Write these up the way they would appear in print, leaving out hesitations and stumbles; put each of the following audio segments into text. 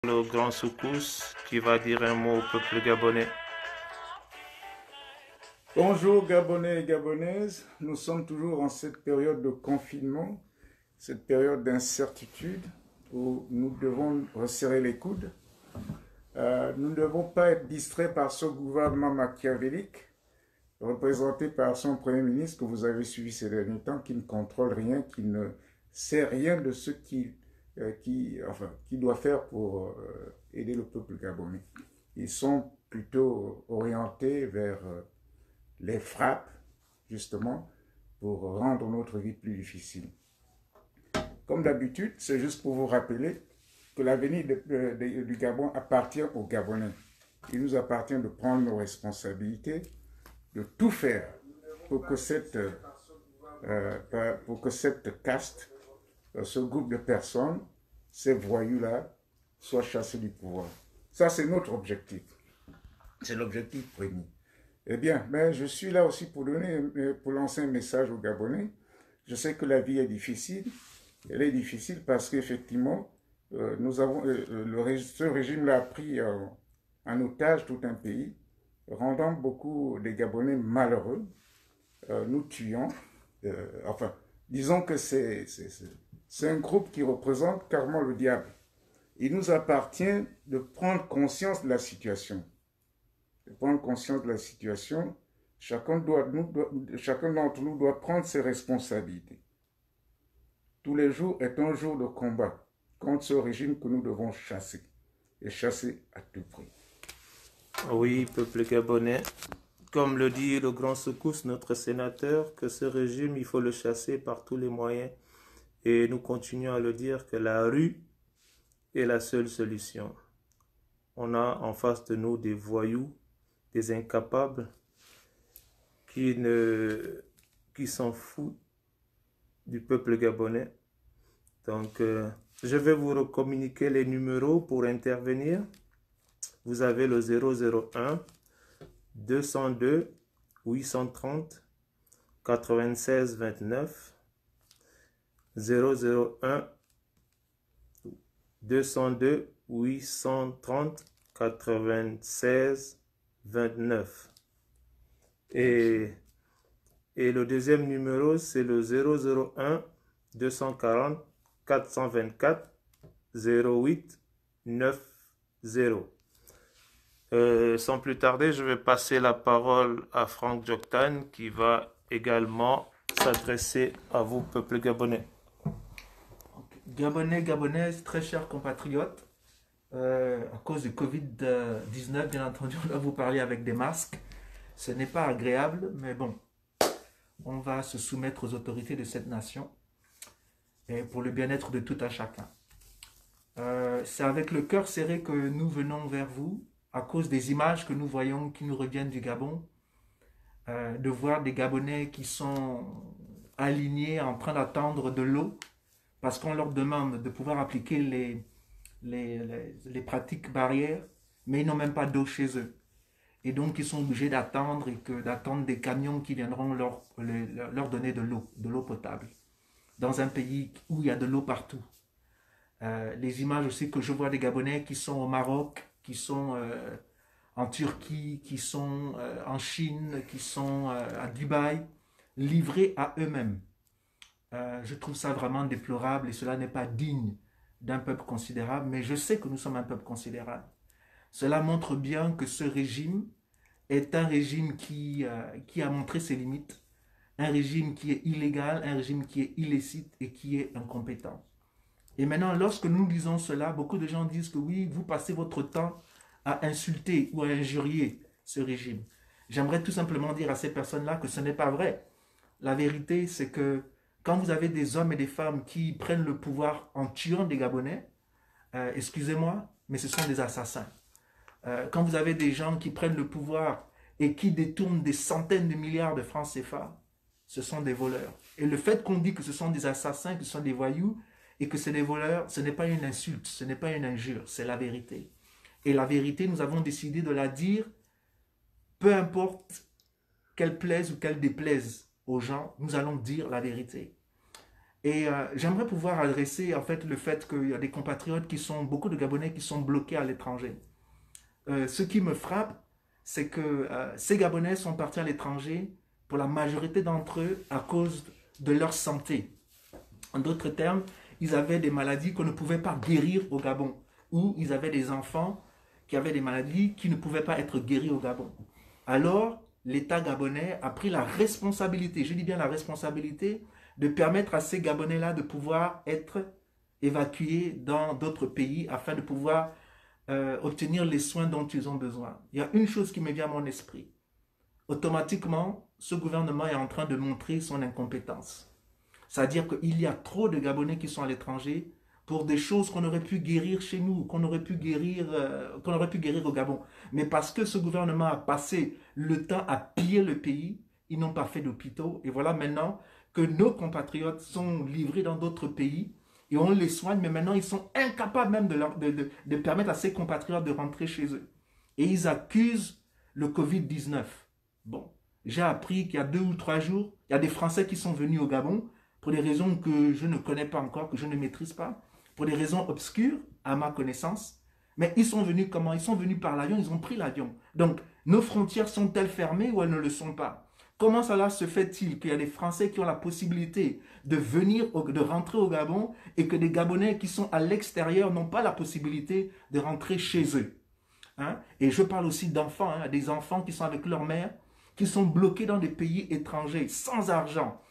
Le grand Soukous qui va dire un mot au peuple gabonais. Bonjour Gabonais et Gabonaises, nous sommes toujours en cette période de confinement, cette période d'incertitude où nous devons resserrer les coudes. Nous ne devons pas être distraits par ce gouvernement machiavélique représenté par son Premier ministre que vous avez suivi ces derniers temps, qui ne contrôle rien, qui ne sait rien de ce qu'il doit faire pour aider le peuple gabonais. Ils sont plutôt orientés vers les frappes, justement, pour rendre notre vie plus difficile. Comme d'habitude, c'est juste pour vous rappeler que l'avenir du Gabon appartient aux Gabonais. Il nous appartient de prendre nos responsabilités, de tout faire pour que cette caste, ce groupe de personnes, ces voyous-là, soient chassés du pouvoir. Ça, c'est notre objectif. C'est l'objectif premier. Eh bien, ben, je suis là aussi pour lancer un message aux Gabonais. Je sais que la vie est difficile. Elle est difficile parce qu'effectivement, ce régime-là a pris en otage tout un pays, rendant beaucoup des Gabonais malheureux, nous tuant. Enfin, disons que c'est un groupe qui représente carrément le diable. Il nous appartient de prendre conscience de la situation. De prendre conscience de la situation. Chacun d'entre nous doit prendre ses responsabilités. Tous les jours est un jour de combat contre ce régime que nous devons chasser. Et chasser à tout prix. Oui, peuple gabonais. Comme le dit le grand Soukous, notre sénateur, que ce régime, il faut le chasser par tous les moyens. Et nous continuons à le dire que la rue est la seule solution. On a en face de nous des voyous, des incapables qui s'en foutent du peuple gabonais. Donc, je vais vous recommuniquer les numéros pour intervenir. Vous avez le 001 202 830 96 29 001 202 830 96 29 et le deuxième numéro c'est le 001 240 424 08 90. Sans plus tarder, je vais passer la parole à Franck Joktan qui va également s'adresser à vous, peuple gabonais. Gabonais, Gabonaises, très chers compatriotes, à cause du Covid-19, bien entendu, on doit vous parler avec des masques. Ce n'est pas agréable, mais bon, on va se soumettre aux autorités de cette nation et pour le bien-être de tout un chacun. C'est avec le cœur serré que nous venons vers vous à cause des images que nous voyons qui nous reviennent du Gabon, de voir des Gabonais qui sont alignés en train d'attendre de l'eau parce qu'on leur demande de pouvoir appliquer les pratiques barrières, mais ils n'ont même pas d'eau chez eux. Et donc, ils sont obligés d'attendre d'attendre des camions qui viendront leur donner de l'eau potable, dans un pays où il y a de l'eau partout. Les images aussi que je vois des Gabonais qui sont au Maroc, qui sont en Turquie, qui sont en Chine, qui sont à Dubaï, livrés à eux-mêmes. Je trouve ça vraiment déplorable et cela n'est pas digne d'un peuple considérable, mais je sais que nous sommes un peuple considérable. Cela montre bien que ce régime est un régime qui a montré ses limites, un régime qui est illégal, un régime qui est illicite et qui est incompétent. Et maintenant, lorsque nous disons cela, beaucoup de gens disent que oui, vous passez votre temps à insulter ou à injurier ce régime. J'aimerais tout simplement dire à ces personnes-là que ce n'est pas vrai. La vérité, c'est que quand vous avez des hommes et des femmes qui prennent le pouvoir en tuant des Gabonais, excusez-moi, mais ce sont des assassins. Quand vous avez des gens qui prennent le pouvoir et qui détournent des centaines de milliards de francs CFA, ce sont des voleurs. Et le fait qu'on dit que ce sont des assassins, que ce sont des voyous, et que c'est des voleurs, ce n'est pas une insulte, ce n'est pas une injure, c'est la vérité. Et la vérité, nous avons décidé de la dire, peu importe qu'elle plaise ou qu'elle déplaise aux gens, nous allons dire la vérité. Et j'aimerais pouvoir adresser en fait le fait qu'il y a des compatriotes beaucoup de Gabonais qui sont bloqués à l'étranger. Ce qui me frappe, c'est que ces Gabonais sont partis à l'étranger pour la majorité d'entre eux à cause de leur santé. En d'autres termes, ils avaient des maladies qu'on ne pouvait pas guérir au Gabon, ou ils avaient des enfants qui avaient des maladies qui ne pouvaient pas être guéries au Gabon. Alors, l'État gabonais a pris la responsabilité, je dis bien la responsabilité, de permettre à ces Gabonais-là de pouvoir être évacués dans d'autres pays afin de pouvoir obtenir les soins dont ils ont besoin. Il y a une chose qui me vient à mon esprit. Automatiquement, ce gouvernement est en train de montrer son incompétence. C'est-à-dire qu'il y a trop de Gabonais qui sont à l'étranger pour des choses qu'on aurait pu guérir chez nous, qu'on aurait pu guérir au Gabon. Mais parce que ce gouvernement a passé le temps à piller le pays, ils n'ont pas fait d'hôpitaux. Et voilà maintenant que nos compatriotes sont livrés dans d'autres pays et on les soigne, mais maintenant ils sont incapables même de permettre à ces compatriotes de rentrer chez eux. Et ils accusent le Covid-19. Bon, j'ai appris qu'il y a 2 ou 3 jours, il y a des Français qui sont venus au Gabon pour des raisons que je ne connais pas encore, que je ne maîtrise pas, pour des raisons obscures à ma connaissance. Mais ils sont venus comment? Ils sont venus par l'avion, ils ont pris l'avion. Donc, nos frontières sont-elles fermées ou elles ne le sont pas? Comment cela se fait-il qu'il y a des Français qui ont la possibilité de de rentrer au Gabon et que des Gabonais qui sont à l'extérieur n'ont pas la possibilité de rentrer chez eux? Hein? Et je parle aussi d'enfants, hein, des enfants qui sont avec leur mère, qui sont bloqués dans des pays étrangers, sans argent,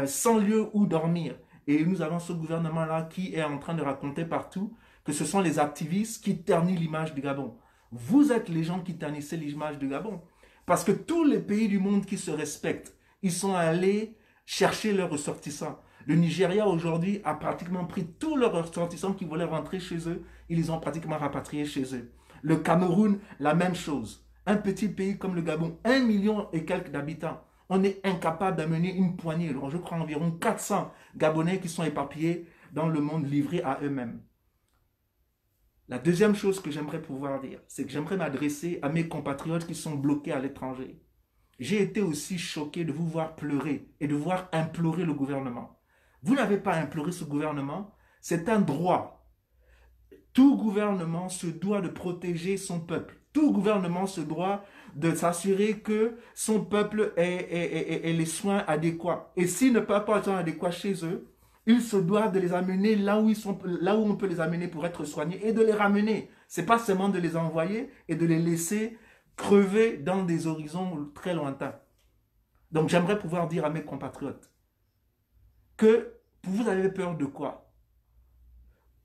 sans lieu où dormir. Et nous avons ce gouvernement-là qui est en train de raconter partout que ce sont les activistes qui ternissent l'image du Gabon. Vous êtes les gens qui ternissez l'image du Gabon. Parce que tous les pays du monde qui se respectent, ils sont allés chercher leurs ressortissants. Le Nigeria aujourd'hui a pratiquement pris tous leurs ressortissants qui voulaient rentrer chez eux, ils les ont pratiquement rapatriés chez eux. Le Cameroun, la même chose. Un petit pays comme le Gabon, 1 million et quelques d'habitants, on est incapable d'amener une poignée, je crois environ 400 Gabonais qui sont éparpillés dans le monde, livrés à eux-mêmes. La deuxième chose que j'aimerais pouvoir dire, c'est que j'aimerais m'adresser à mes compatriotes qui sont bloqués à l'étranger. J'ai été aussi choqué de vous voir pleurer et de voir implorer le gouvernement. Vous n'avez pas imploré ce gouvernement, c'est un droit. Tout gouvernement se doit de protéger son peuple. Tout gouvernement se doit de s'assurer que son peuple ait les soins adéquats. Et s'ils ne peuvent pas les soins adéquats chez eux, ils se doivent de les amener là où on peut les amener pour être soignés et de les ramener. Ce n'est pas seulement de les envoyer et de les laisser crever dans des horizons très lointains. Donc j'aimerais pouvoir dire à mes compatriotes que vous avez peur de quoi?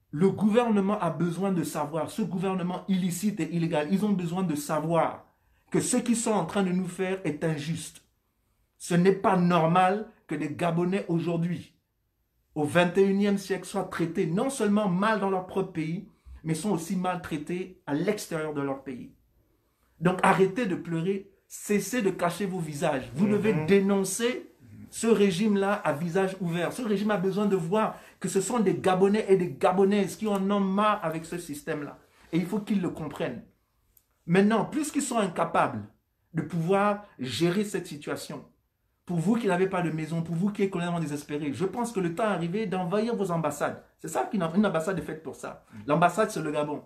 Le gouvernement a besoin de savoir, ce gouvernement illicite et illégal, ils ont besoin de savoir que ce qu'ils sont en train de nous faire est injuste. Ce n'est pas normal que les Gabonais aujourd'hui, au 21e siècle, soient traités non seulement mal dans leur propre pays, mais sont aussi maltraités à l'extérieur de leur pays. Donc arrêtez de pleurer, cessez de cacher vos visages. Vous devez dénoncer ce régime-là à visage ouvert. Ce régime a besoin de voir que ce sont des Gabonais et des Gabonaises qui en ont marre avec ce système-là. Et il faut qu'ils le comprennent. Maintenant, puisqu'ils sont incapables de pouvoir gérer cette situation, pour vous qui n'avez pas de maison, pour vous qui êtes complètement désespérés, je pense que le temps est arrivé d'envahir vos ambassades. C'est ça qu'une ambassade est faite pour ça. L'ambassade, c'est le Gabon.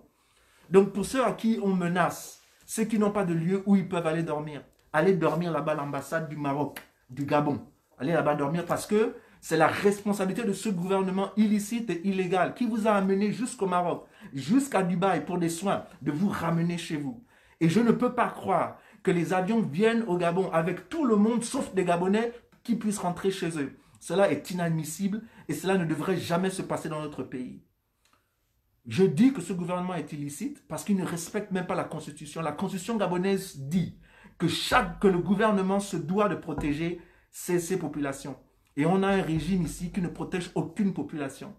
Donc pour ceux à qui on menace, ceux qui n'ont pas de lieu où ils peuvent aller dormir là-bas à l'ambassade du Maroc, du Gabon. Allez là-bas dormir parce que c'est la responsabilité de ce gouvernement illicite et illégal qui vous a amené jusqu'au Maroc, jusqu'à Dubaï pour des soins, de vous ramener chez vous. Et je ne peux pas croire que les avions viennent au Gabon avec tout le monde, sauf des Gabonais, qui puissent rentrer chez eux. Cela est inadmissible et cela ne devrait jamais se passer dans notre pays. Je dis que ce gouvernement est illicite parce qu'il ne respecte même pas la Constitution. La Constitution gabonaise dit que le gouvernement se doit de protéger ces populations. Et on a un régime ici qui ne protège aucune population.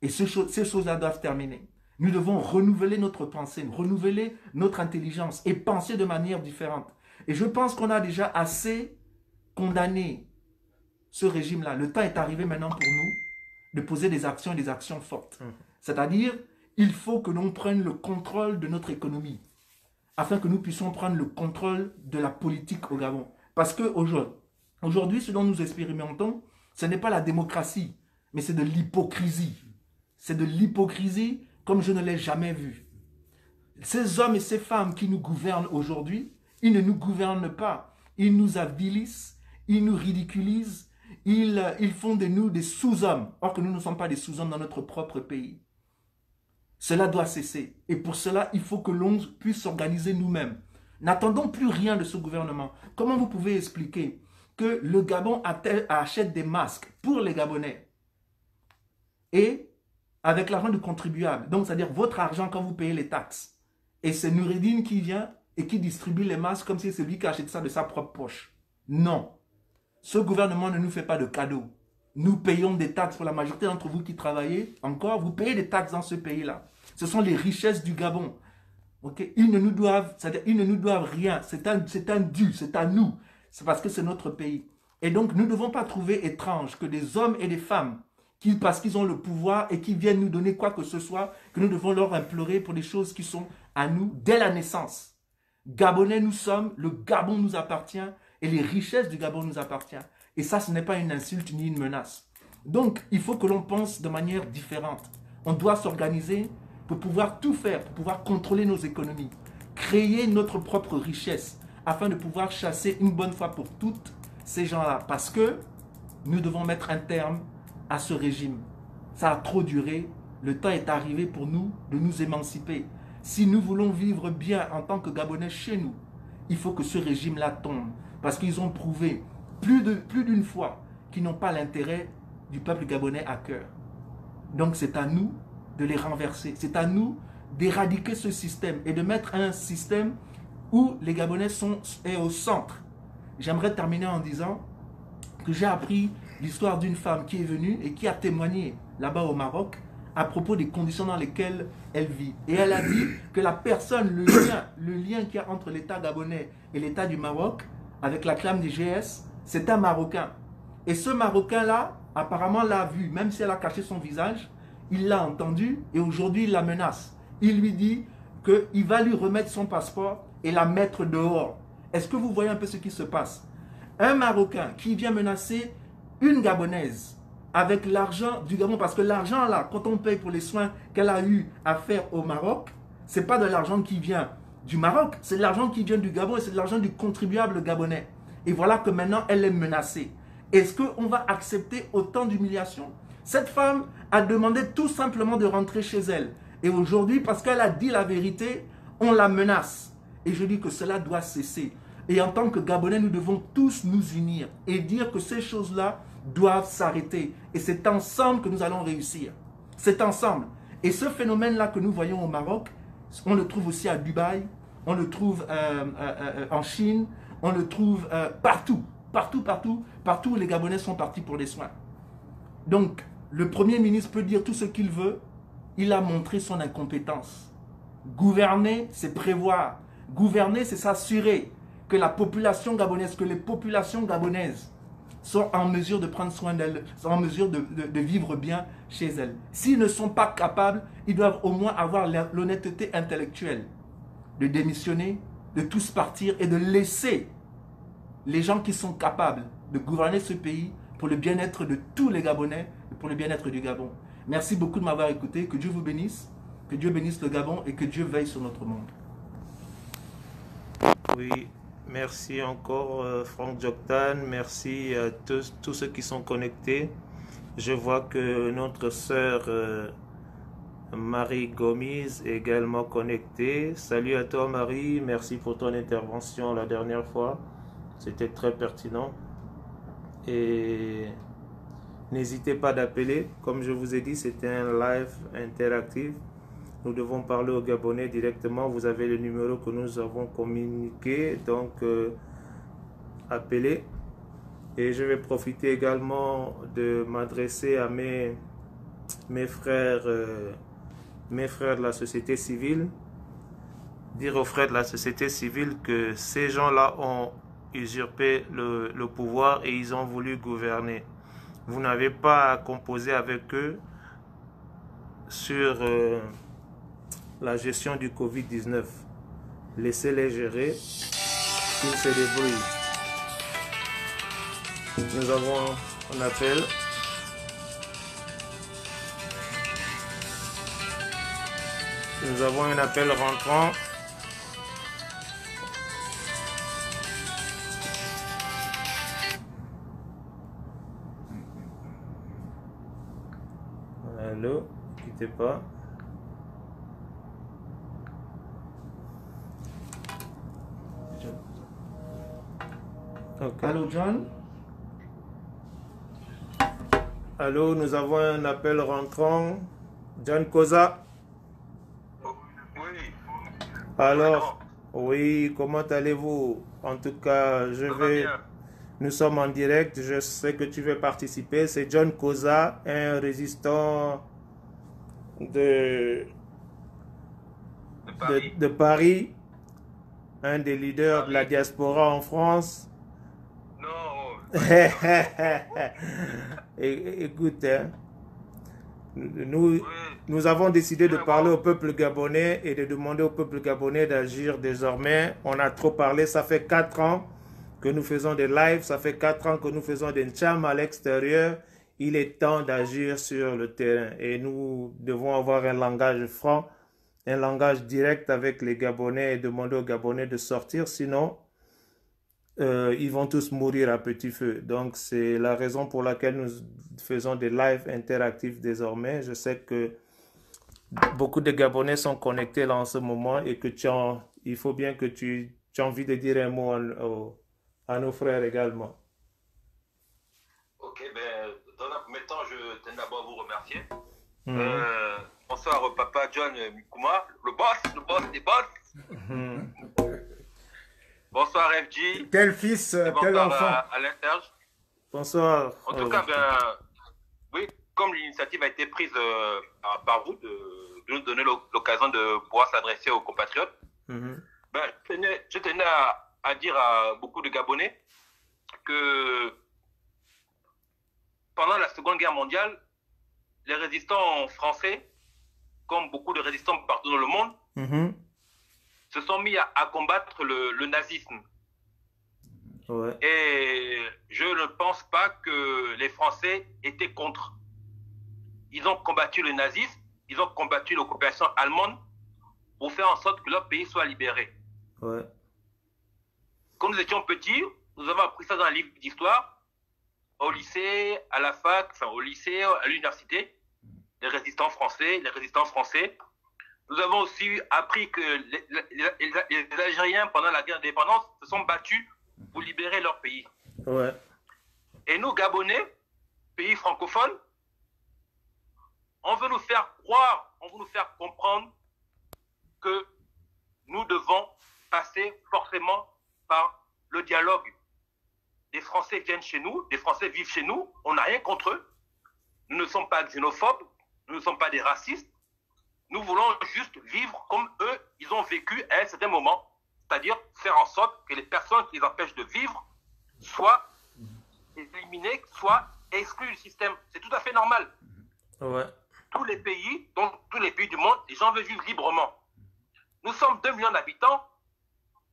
Et ces choses-là doivent terminer. Nous devons renouveler notre pensée, renouveler notre intelligence et penser de manière différente. Et je pense qu'on a déjà assez condamné ce régime-là. Le temps est arrivé maintenant pour nous de poser des actions fortes. C'est-à-dire, il faut que l'on prenne le contrôle de notre économie afin que nous puissions prendre le contrôle de la politique au Gabon. Parce qu'aujourd'hui, ce dont nous expérimentons, Ce n'est pas la démocratie, mais c'est de l'hypocrisie. C'est de l'hypocrisie comme je ne l'ai jamais vu. Ces hommes et ces femmes qui nous gouvernent aujourd'hui, ils ne nous gouvernent pas. Ils nous avilissent, ils nous ridiculisent, ils font de nous des sous-hommes, or que nous ne sommes pas des sous-hommes dans notre propre pays. Cela doit cesser. Et pour cela, il faut que l'on puisse s'organiser nous-mêmes. N'attendons plus rien de ce gouvernement. Comment vous pouvez expliquer que le Gabon achète des masques pour les Gabonais et avec l'argent du contribuable, donc c'est-à-dire votre argent quand vous payez les taxes, et c'est Noureddine qui vient et qui distribue les masques comme si c'est lui qui achète ça de sa propre poche? Non. Ce gouvernement ne nous fait pas de cadeaux. Nous payons des taxes pour la majorité d'entre vous qui travaillez. Encore, vous payez des taxes dans ce pays-là. Ce sont les richesses du Gabon. Okay? Ils ne nous doivent rien. C'est un dû, c'est à nous. C'est parce que c'est notre pays. Et donc, nous ne devons pas trouver étrange que des hommes et des femmes, parce qu'ils ont le pouvoir et qui viennent nous donner quoi que ce soit, que nous devons leur implorer pour des choses qui sont à nous dès la naissance. Gabonais nous sommes, le Gabon nous appartient et les richesses du Gabon nous appartiennent. Et ça, ce n'est pas une insulte ni une menace. Donc, il faut que l'on pense de manière différente. On doit s'organiser pour pouvoir tout faire, pour pouvoir contrôler nos économies, créer notre propre richesse, afin de pouvoir chasser une bonne fois pour toutes ces gens-là. Parce que nous devons mettre un terme à ce régime. Ça a trop duré. Le temps est arrivé pour nous de nous émanciper. Si nous voulons vivre bien en tant que Gabonais chez nous, il faut que ce régime-là tombe. Parce qu'ils ont prouvé plus d'une fois qu'ils n'ont pas l'intérêt du peuple gabonais à cœur. Donc c'est à nous de les renverser. C'est à nous d'éradiquer ce système et de mettre un système où les Gabonais sont au centre. J'aimerais terminer en disant que j'ai appris l'histoire d'une femme qui est venue et qui a témoigné là-bas au Maroc à propos des conditions dans lesquelles elle vit. Et elle a dit que la personne, le lien qu'il y a entre l'État gabonais et l'État du Maroc, avec la clame des GS, c'est un Marocain. Et ce Marocain-là, apparemment l'a vu, même si elle a caché son visage, il l'a entendu et aujourd'hui il la menace. Il lui dit qu'il va lui remettre son passeport et la mettre dehors. Est-ce que vous voyez un peu ce qui se passe? Un Marocain qui vient menacer une Gabonaise avec l'argent du Gabon, parce que l'argent là, quand on paye pour les soins qu'elle a eu à faire au Maroc, c'est pas de l'argent qui vient du Maroc, c'est de l'argent qui vient du Gabon et c'est de l'argent du contribuable gabonais. Et voilà que maintenant elle est menacée. Est-ce qu'on va accepter autant d'humiliation? Cette femme a demandé tout simplement de rentrer chez elle. Et aujourd'hui, parce qu'elle a dit la vérité, on la menace. Et je dis que cela doit cesser. Et en tant que Gabonais, nous devons tous nous unir et dire que ces choses-là doivent s'arrêter. Et c'est ensemble que nous allons réussir. C'est ensemble. Et ce phénomène-là que nous voyons au Maroc, on le trouve aussi à Dubaï, on le trouve en Chine, on le trouve partout. Partout où les Gabonais sont partis pour les soins. Donc, le Premier ministre peut dire tout ce qu'il veut, il a montré son incompétence. Gouverner, c'est prévoir. Gouverner, c'est s'assurer que la population gabonaise, que les populations gabonaises sont en mesure de prendre soin d'elles, sont en mesure de vivre bien chez elles. S'ils ne sont pas capables, ils doivent au moins avoir l'honnêteté intellectuelle de démissionner, de tous partir et de laisser les gens qui sont capables de gouverner ce pays pour le bien-être de tous les Gabonais et pour le bien-être du Gabon. Merci beaucoup de m'avoir écouté. Que Dieu vous bénisse, que Dieu bénisse le Gabon et que Dieu veille sur notre monde. Oui, merci encore Franck Joktan, merci à tous ceux qui sont connectés. Je vois que notre sœur Marie Gomis est également connectée. Salut à toi Marie, merci pour ton intervention la dernière fois. C'était très pertinent. Et n'hésitez pas d'appeler. Comme je vous ai dit, c'était un live interactif. Nous devons parler aux Gabonais directement. Vous avez le numéro que nous avons communiqué. Donc, appelez. Et je vais profiter également de m'adresser à mes frères de la société civile. Dire aux frères de la société civile que ces gens-là ont usurpé le pouvoir et ils ont voulu gouverner. Vous n'avez pas à composer avec eux sur la gestion du Covid-19. Laissez-les gérer, qu'ils se débrouillent. Nous avons On appelle. Nous avons un appel rentrant. Allô, ne quittez pas. Okay. Allô, John? Allô, nous avons un appel rentrant. John Koza. Oui. Alors, oui, comment allez-vous? En tout cas, nous sommes en direct. Je sais que tu veux participer. C'est John Koza, un résistant de Paris, un des leaders de la diaspora en France. Non. Écoute, hein, nous avons décidé de parler au peuple gabonais et de demander au peuple gabonais d'agir désormais. On a trop parlé, ça fait 4 ans que nous faisons des lives, ça fait 4 ans que nous faisons des chams à l'extérieur. Il est temps d'agir sur le terrain et nous devons avoir un langage franc, un langage direct avec les Gabonais et demander aux Gabonais de sortir, sinon ils vont tous mourir à petit feu. Donc c'est la raison pour laquelle nous faisons des lives interactifs désormais. Je sais que beaucoup de Gabonais sont connectés là en ce moment et que il faut bien que tu as envie de dire un mot à nos frères également. Ok, ben, dans un premier temps, je tiens d'abord à vous remercier. Bonsoir, papa John Mikuma, le boss des boss. Bonsoir, FG. Quel fils, quel enfant. Alain Serge. Bonsoir. En tout cas, ben, oui, comme l'initiative a été prise par vous de nous donner l'occasion de pouvoir s'adresser aux compatriotes, ben, je tenais à dire à beaucoup de Gabonais que pendant la Seconde Guerre mondiale, les résistants français, comme beaucoup de résistants partout dans le monde, se sont mis à combattre le nazisme. Ouais. Et je ne pense pas que les Français étaient contre. Ils ont combattu le nazisme, ils ont combattu l'occupation allemande pour faire en sorte que leur pays soit libéré. Ouais. Quand nous étions petits, nous avons appris ça dans un livre d'histoire, au lycée, à la fac, enfin au lycée, à l'université, les résistants français. Nous avons aussi appris que les Algériens, pendant la guerre d'indépendance, se sont battus pour libérer leur pays. Ouais. Et nous, Gabonais, pays francophones, on veut nous faire croire, on veut nous faire comprendre que nous devons passer forcément par le dialogue. Des Français viennent chez nous, des Français vivent chez nous, on n'a rien contre eux. Nous ne sommes pas xénophobes, nous ne sommes pas des racistes. Nous voulons juste vivre comme eux, ils ont vécu à un certain moment. C'est-à-dire faire en sorte que les personnes qui les empêchent de vivre soient éliminées, soient exclues du système. C'est tout à fait normal. Ouais. Tous les pays, donc tous les pays du monde, les gens veulent vivre librement. Nous sommes 2 millions d'habitants.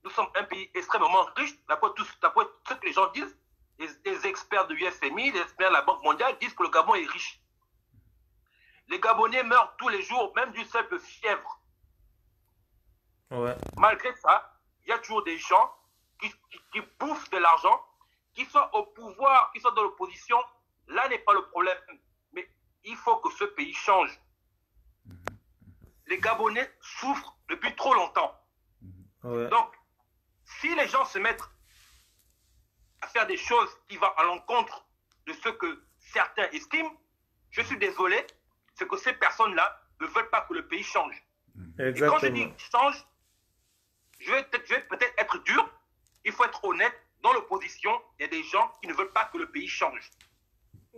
Nous sommes un pays extrêmement riche, d'après ce que les gens disent. Les experts de l'UFMI, les experts de la Banque mondiale disent que le Gabon est riche. Les Gabonais meurent tous les jours, même d'une simple fièvre. Ouais. Malgré ça, il y a toujours des gens qui bouffent de l'argent, qui soient au pouvoir, qui soient dans l'opposition. Là n'est pas le problème. Mais il faut que ce pays change. Les Gabonais souffrent depuis trop longtemps. Ouais. Donc, si les gens se mettent à faire des choses qui vont à l'encontre de ce que certains estiment, je suis désolé, c'est que ces personnes-là ne veulent pas que le pays change. Exactement. Et quand je dis change, je vais peut-être être dur, il faut être honnête. Dans l'opposition, il y a des gens qui ne veulent pas que le pays change.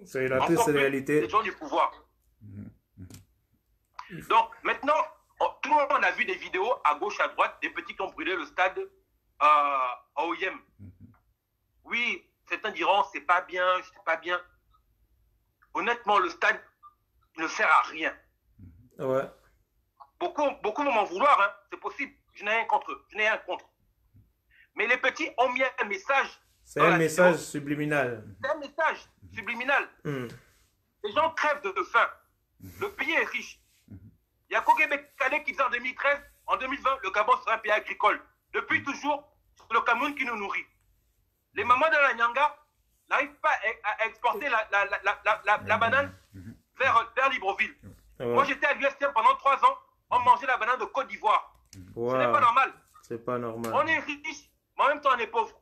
C'est la triste réalité. Les gens du pouvoir. Donc maintenant, tout le monde a vu des vidéos à gauche, à droite, des petits qui ont brûlé le stade à OIM. Oui, certains diront c'est pas bien, c'est pas bien. Honnêtement, le stade ne sert à rien. Ouais. Beaucoup vont m'en vouloir, hein. C'est possible. Je n'ai rien contre eux. Je n'ai rien contre. Mais les petits ont mis un message. C'est un message subliminal. C'est un message. subliminal. Hmm. Les gens crèvent de faim. Le pays est riche. Il y a Kokébé Kane qui disait en 2013, en 2020, le Gabon sera un pays agricole. Depuis toujours, c'est le Cameroun qui nous nourrit. Les mamans de la Nyanga n'arrivent pas à exporter la banane vers Libreville. Ouais. Moi, j'étais à l'USM pendant 3 ans, on mangeait la banane de Côte d'Ivoire. Wow. Ce n'est pas normal. C'est pas normal. On est riche, mais en même temps, on est pauvre.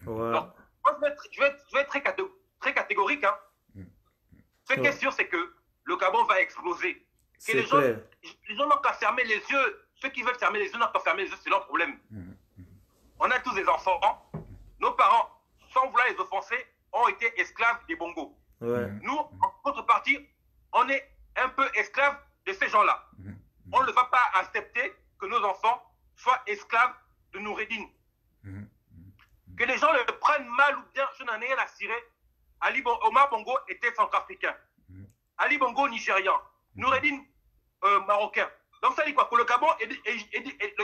Ouais. Donc, moi, je vais être très catégorique. Hein. Ce qui est sûr, c'est que le Gabon va exploser. Que C'est les gens clair. n'ont qu'à fermer les yeux. Ceux qui veulent fermer les yeux n'ont qu'à fermer les yeux, c'est leur problème. On a tous des enfants. Nos parents, sans vouloir les offenser, ont été esclaves des bongos. Ouais. Nous, en contrepartie, on est un peu esclaves de ces gens-là. On ne va pas accepter que nos enfants soient esclaves de Noureddin. Que les gens le prennent mal ou bien, je n'en ai rien à cirer. Omar Bongo était centrafricain. Ali Bongo, nigérian. Noureddin, marocain. Donc ça dit quoi? Que le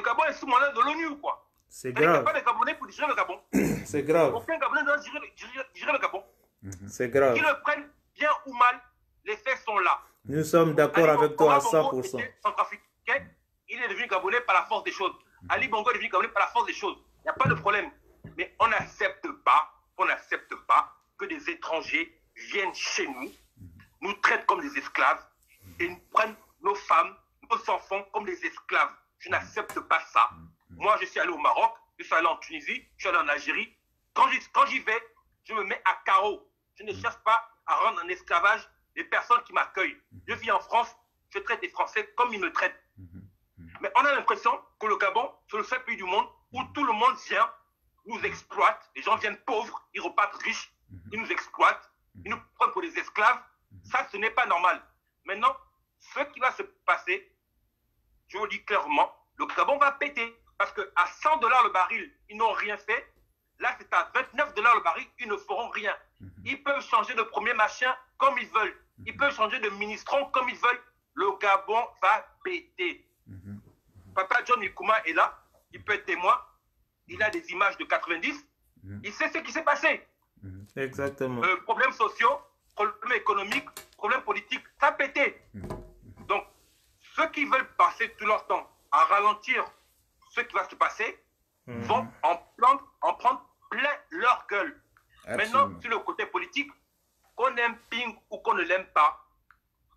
Gabon est sous mandat de l'ONU ou quoi? C'est Il n'y a grave. pas de Gabonais pour diriger le Gabon. C'est grave. Aucun Gabonais ne doit diriger le Gabon. C'est grave. Qu'ils le prennent bien ou mal, les faits sont là. Nous sommes d'accord avec toi à Omar Bongo 100%. était centrafricain, il est devenu Gabonais par la force des choses. Ali Bongo est devenu Gabonais par la force des choses. Il n'y a pas de problème. Mais on n'accepte pas que des étrangers viennent chez nous, nous traitent comme des esclaves et nous prennent nos femmes, nos enfants comme des esclaves. Je n'accepte pas ça. Moi, je suis allé au Maroc, je suis allé en Tunisie, je suis allé en Algérie. Quand j'y vais, je me mets à carreau. Je ne cherche pas à rendre en esclavage les personnes qui m'accueillent. Je vis en France, je traite les Français comme ils me traitent. Mais on a l'impression que le Gabon, c'est le seul pays du monde où tout le monde vient, nous exploite. Les gens viennent pauvres, ils repartent riches, ils nous exploitent, ils nous prennent pour des esclaves. Ça, ce n'est pas normal. Maintenant, ce qui va se passer, je vous le dis clairement, le Gabon va péter. Parce qu'à $100 le baril, ils n'ont rien fait. Là, c'est à $29 le baril, ils ne feront rien. Ils peuvent changer de premier machin comme ils veulent. Ils peuvent changer de ministron comme ils veulent. Le Gabon va péter. Papa John Nkouma est là. Il peut être témoin. Il a des images de 90. Il sait ce qui s'est passé. Exactement. Problèmes sociaux, problèmes économiques, problèmes politiques, ça a pété. Donc, ceux qui veulent passer tout leur temps à ralentir ce qui va se passer vont en prendre plein leur gueule. Absolument. Maintenant, sur le côté politique, qu'on aime Ping ou qu'on ne l'aime pas,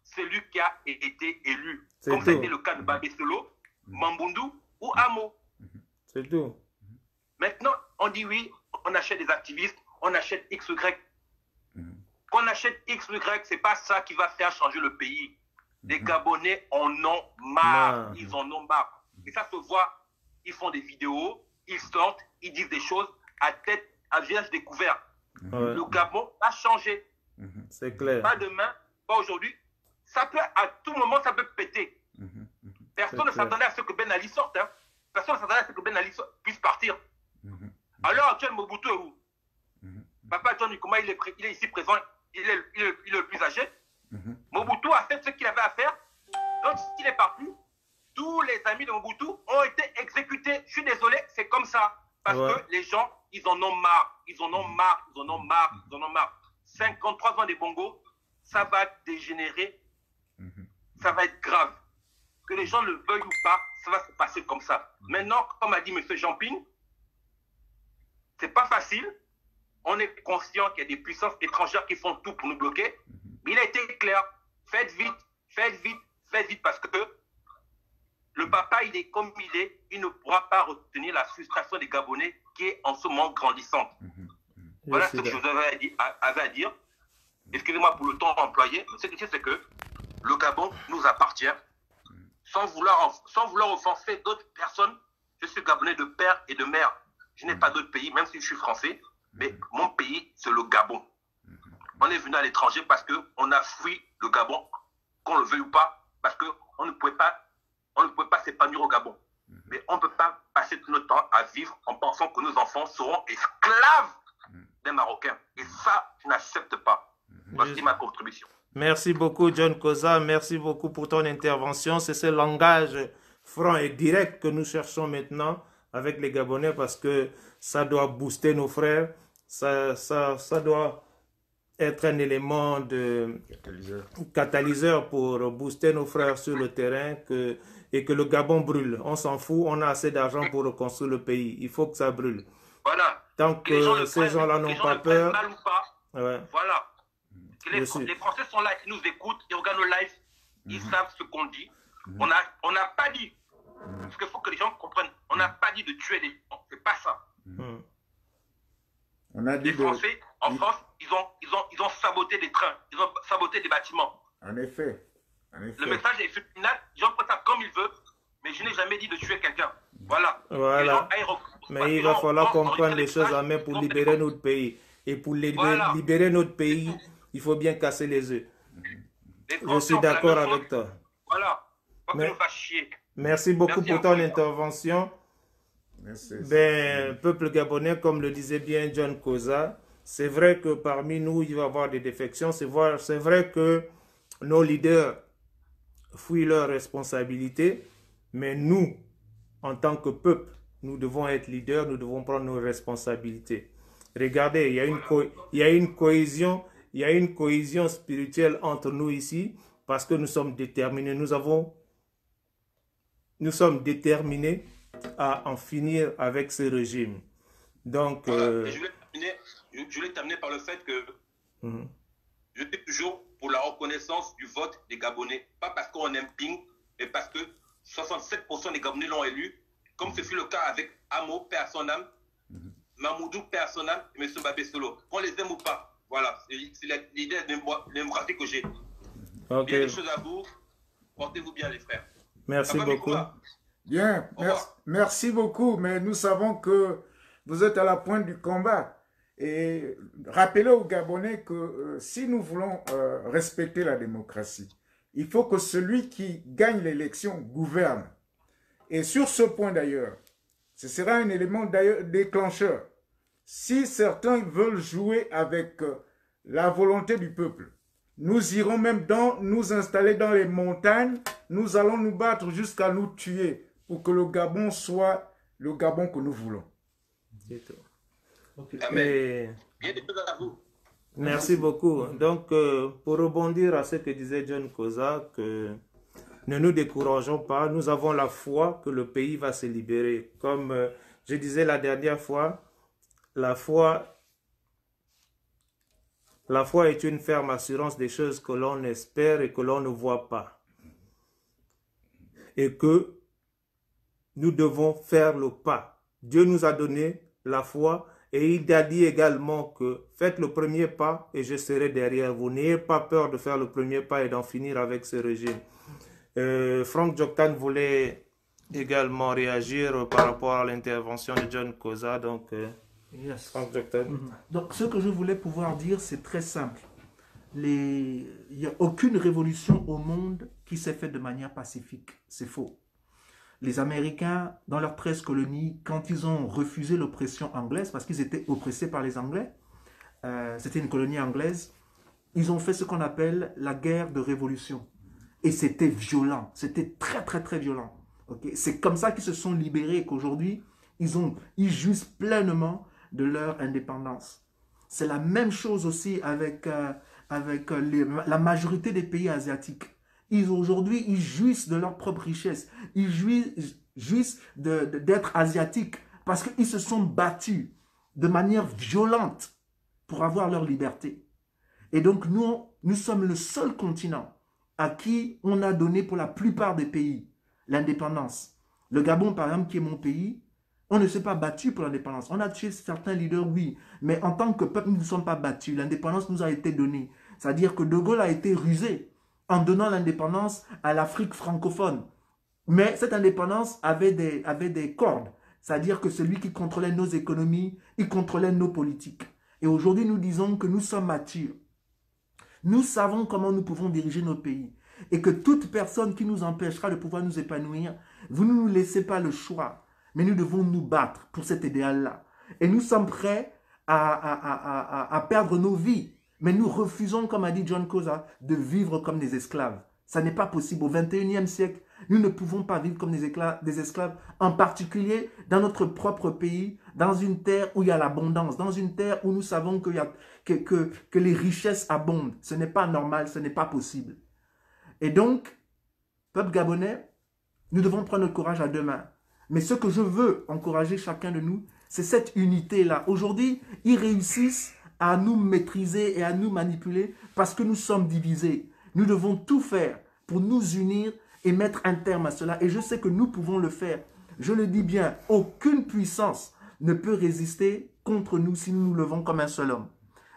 c'est lui qui a été élu. Comme ça a été le cas de Babé Solo, Mambundu ou Amo. C'est tout. Maintenant, on dit oui, on achète des activistes, on achète X, Y. Qu'on achète X, Y, c'est pas ça qui va faire changer le pays. Les Gabonais en ont marre. Ils en ont marre. Et ça se voit. Ils font des vidéos, ils sortent, ils disent des choses à visage découvert. Ouais. Le Gabon va changer. C'est clair. Pas demain, pas aujourd'hui. Ça peut, à tout moment, ça peut péter. Personne ne s'attendait à ce que Ben Ali sorte. Hein. Personne ne s'attendait à ce que Ben Ali puisse partir. Alors, actuel Mobutu est où? Papa John Nkouma, il est ici présent. Il est le plus âgé. Mobutu a fait ce qu'il avait à faire. Quand il est parti, tous les amis de Mobutu ont été exécutés. Je suis désolé, c'est comme ça. Parce que les gens, ils en ont marre. Ils en ont marre. Ils en ont marre. Ils en ont marre. 53 ans des bongos, ça va dégénérer. Ça va être grave. Que les gens le veuillent ou pas, ça va se passer comme ça. Maintenant, comme a dit M. Jamping, c'est pas facile. On est conscient qu'il y a des puissances étrangères qui font tout pour nous bloquer. Mais il a été clair. Faites vite, faites vite, faites vite. Parce que le papa, il est comme il est. Il ne pourra pas retenir la frustration des Gabonais qui est en ce moment grandissante. Voilà ce que je vous avais à dire. Excusez-moi pour le temps employé. Ce que je sais, c'est que le Gabon nous appartient. Sans vouloir offenser d'autres personnes, je suis Gabonais de père et de mère. Je n'ai pas d'autre pays, même si je suis français. Mais mon pays, c'est le Gabon. On est venu à l'étranger parce qu'on a fui le Gabon, qu'on le veuille ou pas, parce qu'on ne pouvait pas s'épanouir au Gabon. Mais on ne peut pas passer tout notre temps à vivre en pensant que nos enfants seront esclaves des Marocains. Et ça, je n'accepte pas. Voici ma contribution. Merci beaucoup, John Koza. Merci beaucoup pour ton intervention. C'est ce langage franc et direct que nous cherchons maintenant avec les Gabonais parce que ça doit booster nos frères. Ça doit être un élément de catalyseur pour booster nos frères sur le terrain et que le Gabon brûle. On s'en fout, on a assez d'argent pour reconstruire le pays. Il faut que ça brûle. Voilà. Tant que ces gens-là n'ont pas peur. Mal ou pas, ouais. Voilà. Que les Français sont là, ils nous écoutent, ils regardent nos lives, ils savent ce qu'on dit. On n'a pas dit, parce qu'il faut que les gens comprennent, on n'a pas dit de tuer les gens, c'est pas ça. On a dit les Français, en France, ils ont saboté des trains, ils ont saboté des bâtiments. En effet. Le message est final, les gens prennent ça comme ils veulent, mais je n'ai jamais dit de tuer quelqu'un. Voilà. Mais il va falloir comprendre les choses en main pour libérer notre pays. Et pour libérer notre pays, il faut bien casser les œufs. Je suis d'accord avec toi. Voilà. Merci beaucoup pour ton intervention. Ben, peuple gabonais, comme le disait bien John Koza, c'est vrai que parmi nous, il va y avoir des défections. C'est vrai que nos leaders fuient leurs responsabilités, mais nous, en tant que peuple, nous devons être leaders, nous devons prendre nos responsabilités. Regardez, il y a une cohésion spirituelle entre nous ici, parce que nous sommes déterminés. Nous sommes déterminés à en finir avec ce régime. Donc, je voulais terminer par le fait que je suis toujours pour la reconnaissance du vote des Gabonais. Pas parce qu'on aime Ping, mais parce que 67% des Gabonais l'ont élu, comme ce fut le cas avec Amo, paix à son âme, Mamoudou, paix à son âme, et M. Babé Solo. Qu'on les aime ou pas. Voilà, c'est l'idée démocratique que j'ai. Okay. Bien des choses à vous. Portez-vous bien, les frères. Merci beaucoup. Bien, merci beaucoup, mais nous savons que vous êtes à la pointe du combat. Et rappelez aux Gabonais que si nous voulons respecter la démocratie, il faut que celui qui gagne l'élection gouverne. Et sur ce point d'ailleurs, ce sera un élément déclencheur. Si certains veulent jouer avec la volonté du peuple, nous irons même nous installer dans les montagnes, nous allons nous battre jusqu'à nous tuer pour que le Gabon soit le Gabon que nous voulons. C'est tout. Okay. Amen. Merci beaucoup. Donc, pour rebondir à ce que disait John Koza, que ne nous décourageons pas, nous avons la foi que le pays va se libérer. Comme je disais la dernière fois, la foi est une ferme assurance des choses que l'on espère et que l'on ne voit pas. Et que nous devons faire le pas. Dieu nous a donné la foi et il a dit également que faites le premier pas et je serai derrière vous. N'ayez pas peur de faire le premier pas et d'en finir avec ce régime. Franck Djoktan voulait également réagir par rapport à l'intervention de John Koza. Donc, yes. Franck Djoktan. Donc, ce que je voulais pouvoir dire, c'est très simple. Il n'y a aucune révolution au monde qui s'est faite de manière pacifique. C'est faux. Les Américains, dans leurs 13 colonies, quand ils ont refusé l'oppression anglaise, parce qu'ils étaient oppressés par les Anglais, c'était une colonie anglaise, ils ont fait ce qu'on appelle la guerre de révolution. Et c'était violent, c'était très très très violent. Okay? C'est comme ça qu'ils se sont libérés et qu'aujourd'hui, ils jouissent pleinement de leur indépendance. C'est la même chose aussi avec la majorité des pays asiatiques. Aujourd'hui, ils jouissent de leur propre richesse. Ils jouissent d'être asiatiques parce qu'ils se sont battus de manière violente pour avoir leur liberté. Et donc, nous sommes le seul continent à qui on a donné pour la plupart des pays l'indépendance. Le Gabon, par exemple, qui est mon pays, on ne s'est pas battu pour l'indépendance. On a tué certains leaders, oui, mais en tant que peuple, nous ne sommes pas battus. L'indépendance nous a été donnée. C'est-à-dire que De Gaulle a été rusé en donnant l'indépendance à l'Afrique francophone. Mais cette indépendance avait des cordes. C'est-à-dire que celui qui contrôlait nos économies, il contrôlait nos politiques. Et aujourd'hui, nous disons que nous sommes matures. Nous savons comment nous pouvons diriger nos pays. Et que toute personne qui nous empêchera de pouvoir nous épanouir, vous ne nous laissez pas le choix. Mais nous devons nous battre pour cet idéal-là. Et nous sommes prêts à perdre nos vies. Mais nous refusons, comme a dit John Koza, de vivre comme des esclaves. Ça n'est pas possible. Au XXIe siècle, Nous ne pouvons pas vivre comme des esclaves, en particulier dans notre propre pays, dans une terre où il y a l'abondance, dans une terre où nous savons que les richesses abondent. Ce n'est pas normal, ce n'est pas possible. Et donc, peuple gabonais, nous devons prendre notre courage à deux mains. Mais ce que je veux encourager chacun de nous, c'est cette unité-là. Aujourd'hui, ils réussissent à nous maîtriser et à nous manipuler parce que nous sommes divisés. Nous devons tout faire pour nous unir et mettre un terme à cela. Et je sais que nous pouvons le faire. Je le dis bien, aucune puissance ne peut résister contre nous si nous nous levons comme un seul homme.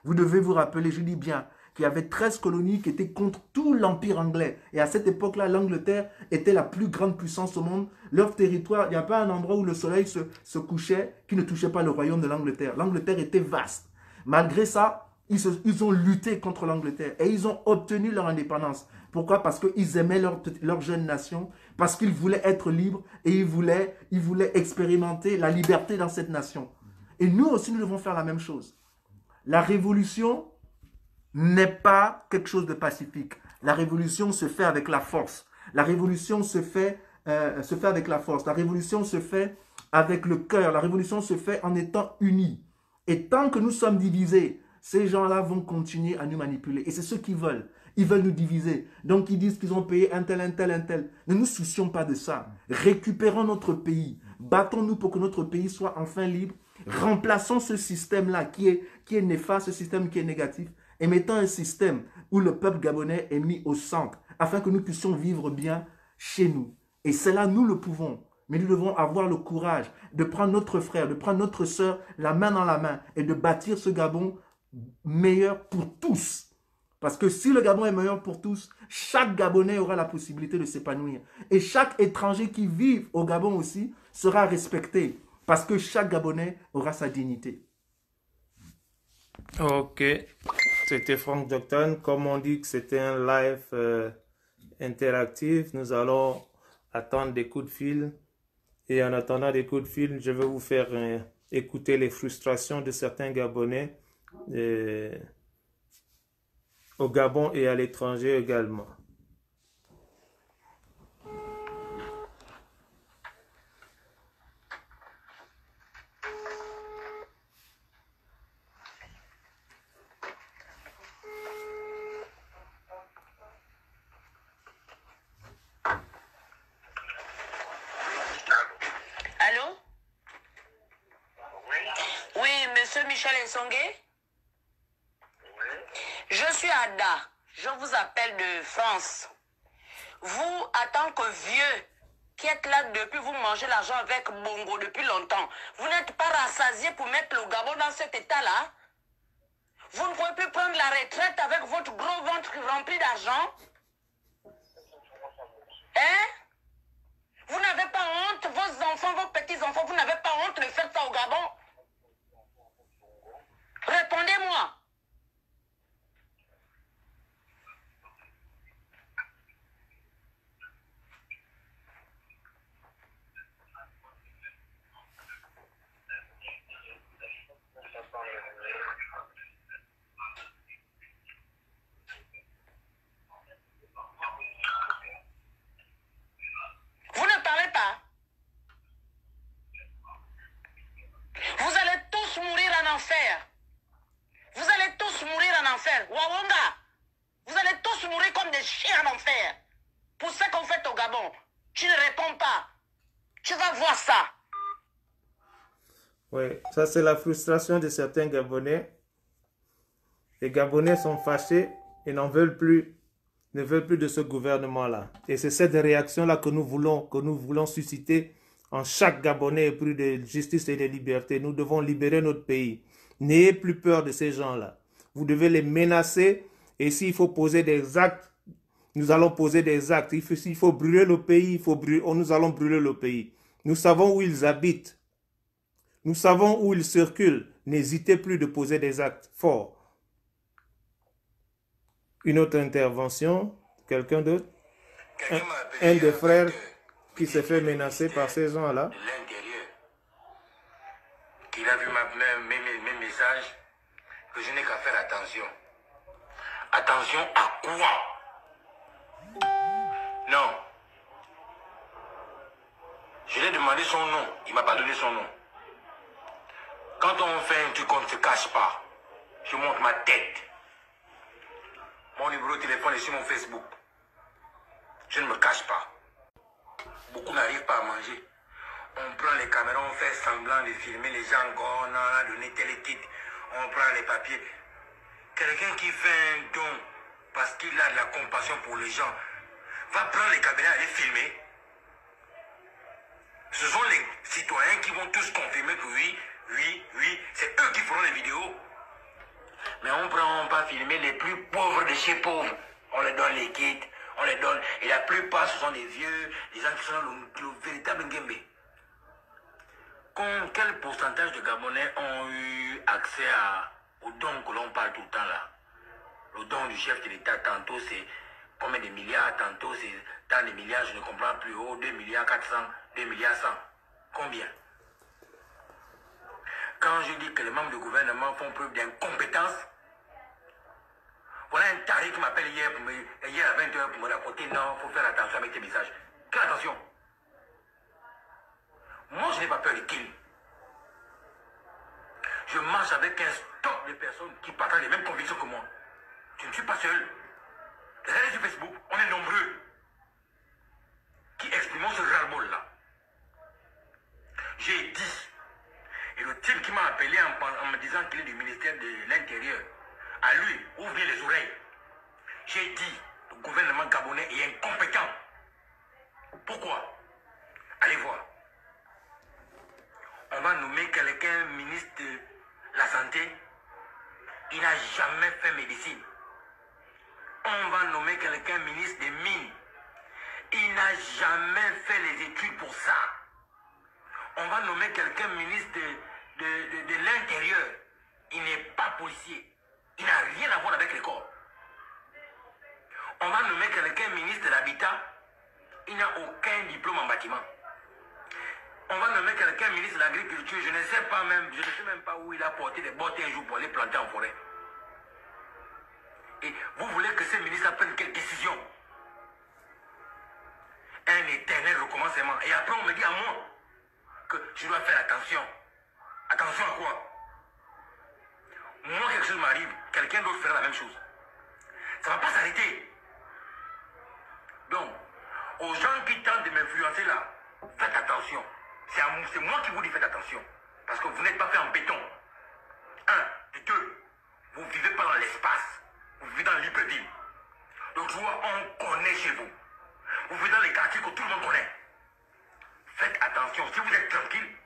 Vous devez vous rappeler, je dis bien, qu'il y avait 13 colonies qui étaient contre tout l'Empire anglais. Et à cette époque-là, l'Angleterre était la plus grande puissance au monde. Leur territoire, il n'y a pas un endroit où le soleil se couchait qui ne touchait pas le royaume de l'Angleterre. L'Angleterre était vaste. Malgré ça, ils ont lutté contre l'Angleterre et ils ont obtenu leur indépendance. Pourquoi? Parce qu'ils aimaient leur jeune nation, parce qu'ils voulaient être libres et ils voulaient expérimenter la liberté dans cette nation. Et nous aussi, nous devons faire la même chose. La révolution n'est pas quelque chose de pacifique. La révolution se fait avec la force. La révolution se fait avec la force. La révolution se fait avec le cœur. La révolution se fait en étant unis. Et tant que nous sommes divisés, ces gens-là vont continuer à nous manipuler. Et c'est ce qu'ils veulent. Ils veulent nous diviser. Donc, ils disent qu'ils ont payé un tel, un tel, un tel. Ne nous soucions pas de ça. Récupérons notre pays. Battons-nous pour que notre pays soit enfin libre. Remplaçons ce système-là qui est néfaste, ce système qui est négatif, et mettons un système où le peuple gabonais est mis au centre, afin que nous puissions vivre bien chez nous. Et cela, nous le pouvons. Mais nous devons avoir le courage de prendre notre frère, de prendre notre sœur, la main dans la main, et de bâtir ce Gabon meilleur pour tous. Parce que si le Gabon est meilleur pour tous, chaque Gabonais aura la possibilité de s'épanouir. Et chaque étranger qui vit au Gabon aussi sera respecté. Parce que chaque Gabonais aura sa dignité. Ok, c'était Frank Docton. Comme on dit que c'était un live interactif, nous allons attendre des coups de fil. Et en attendant des coups de fil, je vais vous faire écouter les frustrations de certains Gabonais au Gabon et à l'étranger également. Allô? Oui, monsieur Michel Nsongué? Je suis Ada. Je vous appelle de France. Vous, en tant que vieux, qui êtes là depuis, vous mangez l'argent avec Bongo depuis longtemps. Vous n'êtes pas rassasié pour mettre le Gabon dans cet état-là? Vous ne pouvez plus prendre la retraite avec votre gros ventre rempli d'argent? Hein? Vous n'avez pas honte, vos enfants, vos petits-enfants, vous n'avez pas honte de faire ça au Gabon? Répondez-moi. Vous ne parlez pas. Vous allez tous mourir en enfer. Vous allez tous mourir en enfer. Wawonga, vous allez tous mourir comme des chiens en enfer. Pour ce qu'on fait au Gabon, tu ne réponds pas. Tu vas voir ça. Oui, ça c'est la frustration de certains Gabonais. Les Gabonais sont fâchés et n'en veulent plus, ne veulent plus de ce gouvernement-là. Et c'est cette réaction-là que nous voulons susciter en chaque Gabonais épris de justice et de liberté. Nous devons libérer notre pays. N'ayez plus peur de ces gens-là. Vous devez les menacer et s'il faut poser des actes, nous allons poser des actes. S'il faut brûler le pays, nous allons brûler le pays. Nous savons où ils habitent. Nous savons où ils circulent. N'hésitez plus de poser des actes forts. Une autre intervention, quelqu'un d'autre? Un des frères qui s'est fait menacer par ces gens-là. L'intérieur, qu'il a vu mes messages, que je n'ai qu'à faire attention. Attention à quoi? Non. Je lui ai demandé son nom. Il ne m'a pas donné son nom. Quand on fait un truc, on ne se cache pas. Je montre ma tête. Mon numéro de téléphone est sur mon Facebook. Je ne me cache pas. Beaucoup n'arrivent pas à manger. On prend les caméras, on fait semblant de filmer les gens. On a donné tel titre. On prend les papiers. Quelqu'un qui fait un don parce qu'il a de la compassion pour les gens va prendre les caméras et les filmer. Ce sont les citoyens qui vont tous confirmer que oui, c'est eux qui feront les vidéos. Mais on prend pas filmer les plus pauvres de chez pauvres. On leur donne les kits, on les donne. Et la plupart, ce sont des vieux, des gens qui sont le véritable Nguembe. Quel pourcentage de Gabonais ont eu accès aux dons que l'on parle tout le temps là? Le don du chef de l'État, tantôt c'est combien de milliards, tantôt c'est tant de milliards, je ne comprends plus. Oh, 2 milliards 400, 2 milliards 100. Combien? Quand je dis que les membres du gouvernement font preuve d'incompétence, voilà un taré qui m'appelle hier à 20 h pour me raconter non, il faut faire attention avec tes messages. Quelle attention? Moi, je n'ai pas peur de kill. Je marche avec un stock de personnes qui partagent les mêmes convictions que moi. Je ne suis pas seul. Regardez sur Facebook, on est nombreux qui exprimons ce ras-le-bol-là. J'ai dit, et le type qui m'a appelé en me disant qu'il est du ministère de l'Intérieur, à lui, ouvrez les oreilles. J'ai dit, le gouvernement gabonais est incompétent. Pourquoi? Allez voir. On va nommer quelqu'un ministre de la Santé. Il n'a jamais fait médecine. On va nommer quelqu'un ministre des Mines. Il n'a jamais fait les études pour ça. On va nommer quelqu'un ministre de l'Intérieur. Il n'est pas policier. Il n'a rien à voir avec les corps. On va nommer quelqu'un ministre de l'Habitat. Il n'a aucun diplôme en bâtiment. On va nommer quelqu'un ministre de l'Agriculture. Je ne sais même pas où il a porté des bottes un jour pour aller planter en forêt. Et vous voulez que ces ministres prennent quelle décision? Un éternel recommencement. Et après on me dit à moi que je dois faire attention. Attention à quoi? Moi, quelque chose m'arrive, quelqu'un d'autre fera la même chose. Ça ne va pas s'arrêter. Donc, aux gens qui tentent de m'influencer là, faites attention. C'est moi qui vous dis faites attention. Parce que vous n'êtes pas fait en béton. Un, de deux, vous ne vivez pas dans l'espace. Vous vivez dans l'hyperville. Donc, on connaît chez vous. Vous vivez dans les quartiers que tout le monde connaît. Faites attention. Si vous êtes tranquille,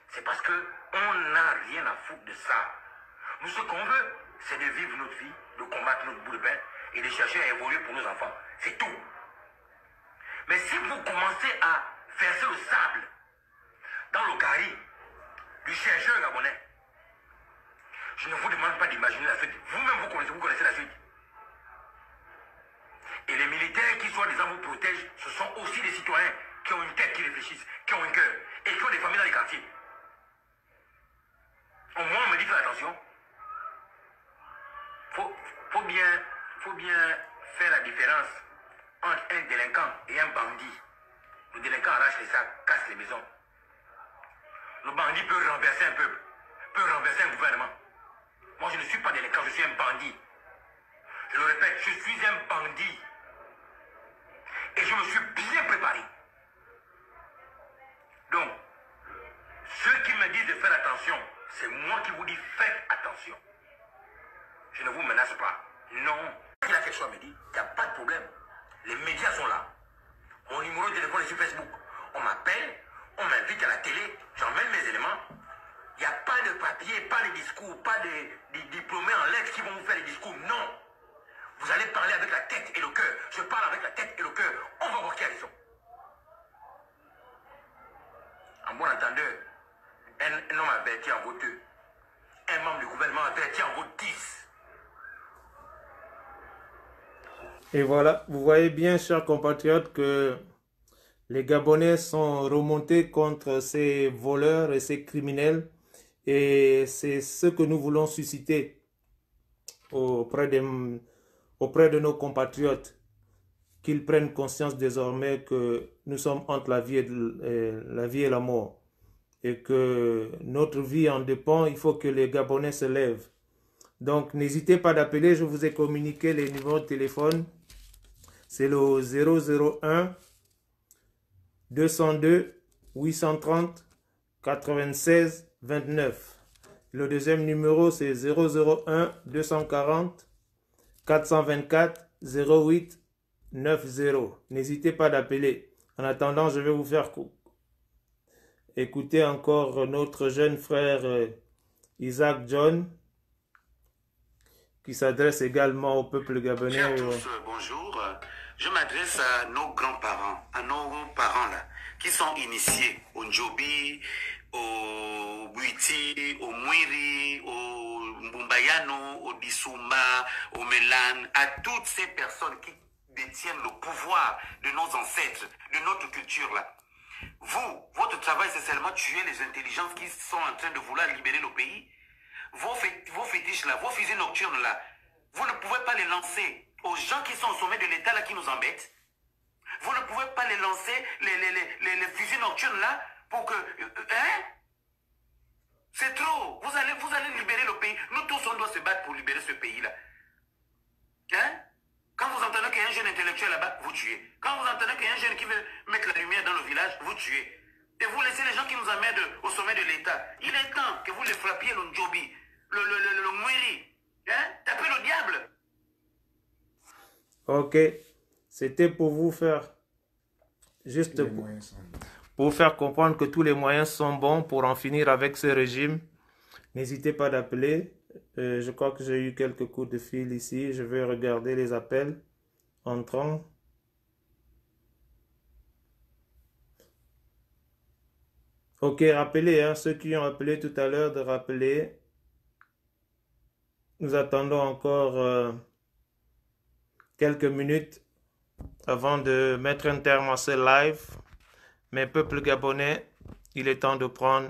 c'est parce qu'on n'a rien à foutre de ça. Nous, ce qu'on veut, c'est de vivre notre vie, de combattre notre bout de pain et de chercher à évoluer pour nos enfants. C'est tout. Mais si vous commencez à verser le sable dans le carré du chercheur gabonais, je ne vous demande pas d'imaginer la suite. Vous-même, vous connaissez la suite. Et les militaires qui, soi-disant, vous protègent, ce sont aussi des citoyens qui ont une tête, qui réfléchissent, qui ont un cœur et qui ont des familles dans les quartiers. Au moins, on me dit fais attention. Faut bien faire la différence entre un délinquant et un bandit. Le délinquant arrache les sacs, casse les maisons. Le bandit peut renverser un peuple, peut renverser un gouvernement. Moi, je ne suis pas délinquant, je suis un bandit. Je le répète, je suis un bandit. Et je me suis bien préparé. Donc, ceux qui me disent de faire attention, c'est moi qui vous dis faites attention. Je ne vous menace pas. Non. Il a quelque chose à me dire, il n'y a pas de problème. Les médias sont là. Mon numéro de téléphone est sur Facebook. On m'appelle, on m'invite à la télé, j'emmène mes éléments. Il n'y a pas de papier, pas de discours, pas de diplômés en lettres qui vont vous faire des discours. Non. Vous allez parler avec la tête et le cœur. Je parle avec la tête et le cœur. On va voir qui a raison. En bon entendeur, un homme averti en vaut 2. Un membre du gouvernement averti en vaut 10. Et voilà, vous voyez bien, chers compatriotes, que les Gabonais sont remontés contre ces voleurs et ces criminels. Et c'est ce que nous voulons susciter auprès de nos compatriotes, qu'ils prennent conscience désormais que nous sommes entre la vie et la mort. Et que notre vie en dépend, il faut que les Gabonais se lèvent. Donc, n'hésitez pas d'appeler, je vous ai communiqué les numéros de téléphone. C'est le 001 202 830 96 29. Le deuxième numéro, c'est 001 240 424 08 90. N'hésitez pas d'appeler. En attendant, je vais vous faire écouter encore notre jeune frère Isaac John, qui s'adresse également au peuple gabonais. À tous, bonjour. Je m'adresse à nos grands-parents, à nos parents là, qui sont initiés au Njobi, au Buiti, au Mwiri, au Mbumbayano, au Dissouma, au Melan, à toutes ces personnes qui détiennent le pouvoir de nos ancêtres, de notre culture là. Vous, votre travail, c'est seulement tuer les intelligences qui sont en train de vouloir libérer le pays. Vos fétiches là, vos fusils nocturnes là, vous ne pouvez pas les lancer aux gens qui sont au sommet de l'État là, qui nous embêtent. Vous ne pouvez pas les lancer, les fusils nocturnes là, pour que... hein? C'est trop. Vous allez libérer le pays. Nous tous, on doit se battre pour libérer ce pays là. Hein? Quand vous entendez qu'il y a un jeune intellectuel là-bas, vous tuez. Quand vous entendez qu'il y a un jeune qui veut mettre la lumière dans le village, vous tuez. Et vous laissez les gens qui nous emmènent au sommet de l'État. Il est temps que vous les frappiez le Njobi, le Mwiri. Hein? Tapez le diable. Ok, c'était pour vous faire, juste pour vous faire comprendre que tous les moyens sont bons pour en finir avec ce régime. N'hésitez pas d'appeler. Je crois que j'ai eu quelques coups de fil ici. Je vais regarder les appels entrants. Ok, rappelez, hein, ceux qui ont appelé tout à l'heure de rappeler. Nous attendons encore quelques minutes avant de mettre un terme à ce live. Mais peuple gabonais, il est temps de prendre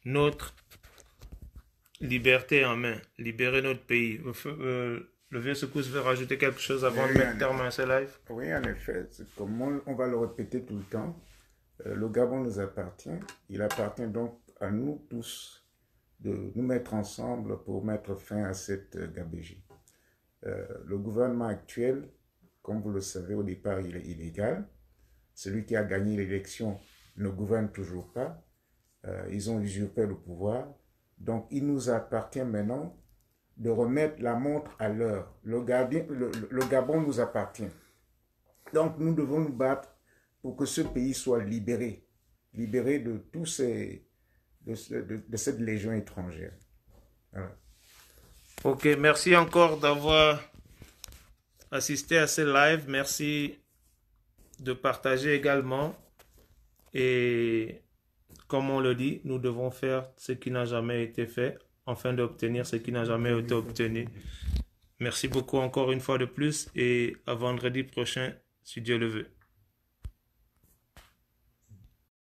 notre liberté en main, libérer notre pays. Le vieux Secousse veut rajouter quelque chose avant de mettre terme à ce live? Oui, en effet, comme on va le répéter tout le temps, le Gabon nous appartient. Il appartient donc à nous tous de nous mettre ensemble pour mettre fin à cette gabégie. Le gouvernement actuel, comme vous le savez, au départ, il est illégal. Celui qui a gagné l'élection ne gouverne toujours pas. Ils ont usurpé le pouvoir. Donc, il nous appartient maintenant de remettre la montre à l'heure. Le Gabon nous appartient. Donc, nous devons nous battre pour que ce pays soit libéré. Libéré de tous ces... de cette légion étrangère. Voilà. Ok, merci encore d'avoir assisté à ce live. Merci de partager également. Et comme on le dit, nous devons faire ce qui n'a jamais été fait afin d'obtenir ce qui n'a jamais été obtenu. Merci beaucoup encore une fois de plus et à vendredi prochain, si Dieu le veut.